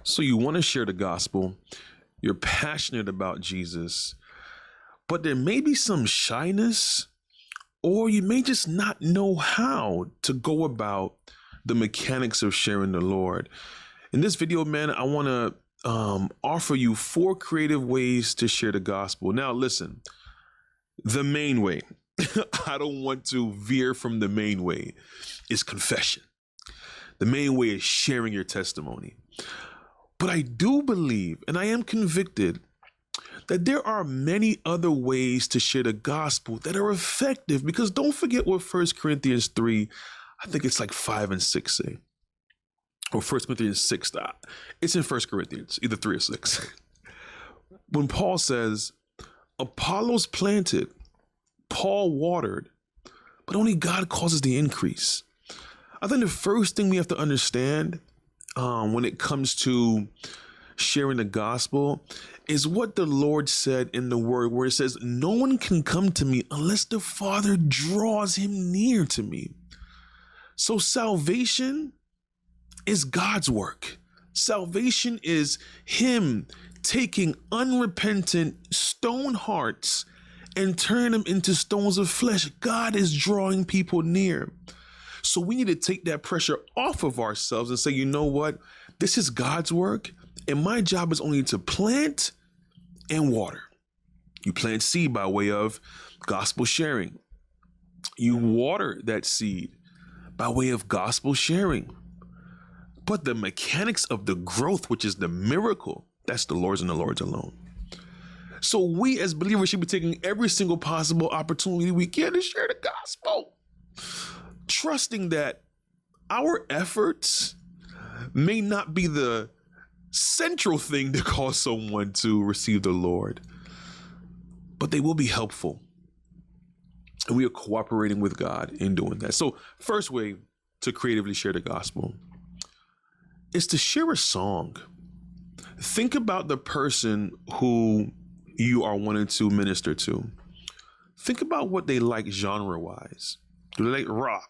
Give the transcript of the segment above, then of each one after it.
So you want to share the gospel, you're passionate about Jesus, but there may be some shyness, or you may just not know how to go about the mechanics of sharing the Lord. In this video, man, I want to offer you 4 creative ways to share the gospel. Now, listen, the main way, I don't want to veer from the main way, is confession. The main way is sharing your testimony. But I do believe, and I am convicted, that there are many other ways to share the gospel that are effective, because don't forget what 1 Corinthians 3, I think it's like 5 and 6 say, or 1 Corinthians 6, it's in 1 Corinthians, either 3 or 6. When Paul says, Apollos planted, Paul watered, but only God causes the increase. I think the first thing we have to understand when it comes to sharing the gospel is what the Lord said in the word, where it says, no one can come to me unless the Father draws him near to me. So salvation is God's work. Salvation is him taking unrepentant stone hearts and turning them into stones of flesh. God is drawing people near. So we need to take that pressure off of ourselves and say, you know what? This is God's work, and my job is only to plant and water. You plant seed by way of gospel sharing. You water that seed by way of gospel sharing. But the mechanics of the growth, which is the miracle, that's the Lord's and the Lord's alone. So we as believers should be taking every single possible opportunity we can to share the gospel, trusting that our efforts may not be the central thing to cause someone to receive the Lord, but they will be helpful. And we are cooperating with God in doing that. So first way to creatively share the gospel is to share a song. Think about the person who you are wanting to minister to. Think about what they like genre-wise. Do they like rock?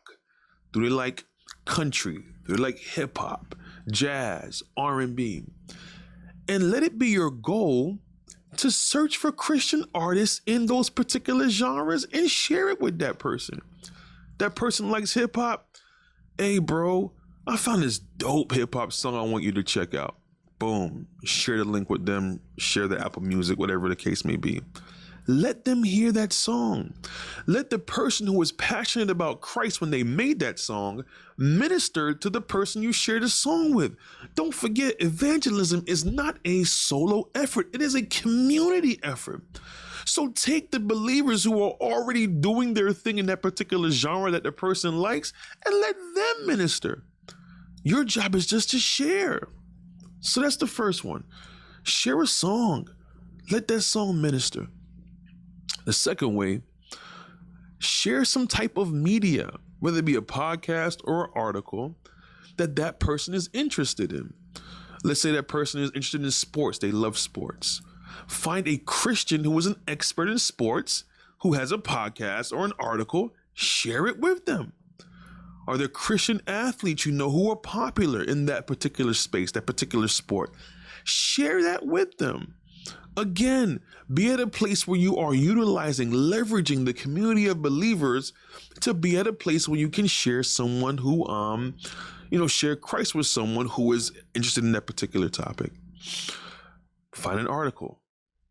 Do they like country? Do they like hip hop, jazz, R&B? And let it be your goal to search for Christian artists in those particular genres and share it with that person. That person likes hip hop. Hey, bro, I found this dope hip hop song I want you to check out. Boom. Share the link with them. Share the Apple Music, whatever the case may be. Let them hear that song. Let the person who was passionate about Christ when they made that song minister to the person you share the song with. Don't forget, evangelism is not a solo effort. It is a community effort. So take the believers who are already doing their thing in that particular genre that the person likes and let them minister. Your job is just to share. So that's the first one. Share a song. Let that song minister. The second way, share some type of media, whether it be a podcast or an article that person is interested in. Let's say that person is interested in sports. They love sports. Find a Christian who is an expert in sports, who has a podcast or an article. Share it with them. Are there Christian athletes you know who are popular in that particular space, that particular sport? Share that with them. Again, be at a place where you are utilizing, leveraging the community of believers to be at a place where you can share someone who, share Christ with someone who is interested in that particular topic. Find an article,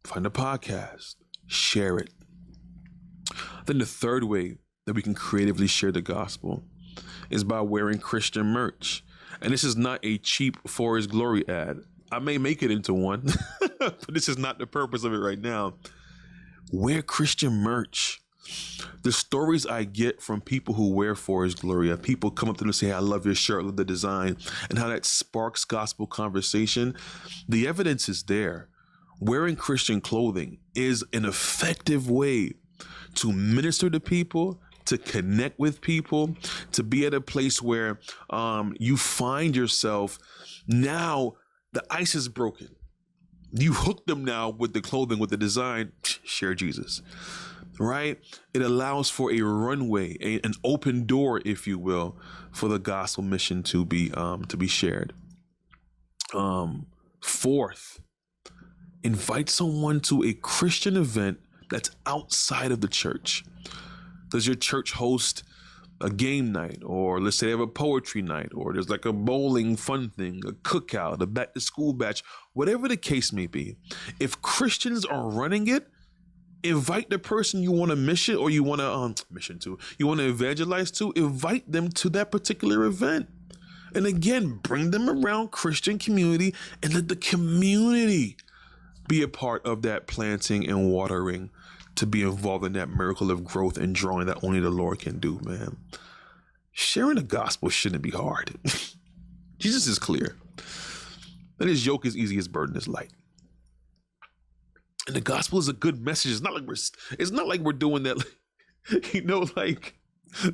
find a podcast, share it. Then the third way that we can creatively share the gospel is by wearing Christian merch. And this is not a cheap For His Glory ad. I may make it into one, but this is not the purpose of it right now. Wear Christian merch. The stories I get from people who wear For His Glory, people come up to them and say, hey, I love your shirt, I love the design, and how that sparks gospel conversation. The evidence is there. Wearing Christian clothing is an effective way to minister to people, to connect with people, to be at a place where you find yourself now. The ice is broken. You hook them now with the clothing, with the design, share Jesus, right? It allows for a runway, an open door, if you will, for the gospel mission to be shared. Fourth, invite someone to a Christian event that's outside of the church. Does your church host a game night, or let's say they have a poetry night, or there's like a bowling fun thing, a cookout, a back to school batch, whatever the case may be? If Christians are running it, invite the person you want to mission, or you want to you want to evangelize to, invite them to that particular event. And again, bring them around Christian community and let the community be a part of that planting and watering, to be involved in that miracle of growth and drawing that only the Lord can do, man. Sharing the gospel shouldn't be hard. Jesus is clear that his yoke is easy, his burden is light. And the gospel is a good message. It's not like we're doing that, like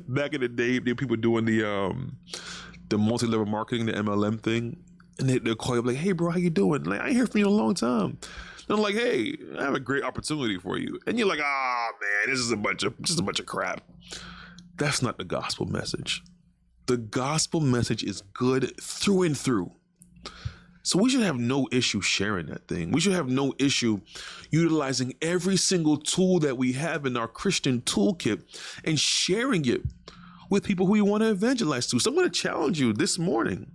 back in the day, there were people doing the multi-level marketing, the MLM thing, and they'll call you up like, "Hey bro, how you doing? Like, I ain't heard from you in a long time." And I'm like, "Hey, I have a great opportunity for you." And you're like, "Ah, man, this is just a bunch of crap." That's not the gospel message. The gospel message is good through and through. So we should have no issue sharing that thing. We should have no issue utilizing every single tool that we have in our Christian toolkit and sharing it with people who you want to evangelize to. So I'm going to challenge you this morning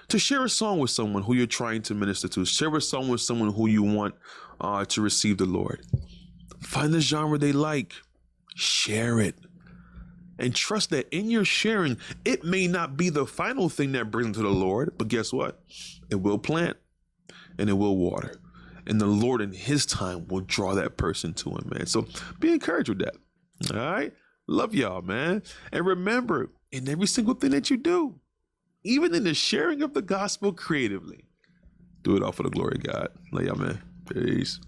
to share a song with someone who you're trying to minister to. Share a song with someone who you want to receive the Lord. Find the genre they like. Share it. And trust that in your sharing, it may not be the final thing that brings them to the Lord, but guess what? It will plant and it will water. And the Lord in his time will draw that person to him, man. So be encouraged with that. All right? Love y'all, man. And remember, in every single thing that you do, even in the sharing of the gospel creatively, do it all for the glory of God. Love y'all, man. Peace.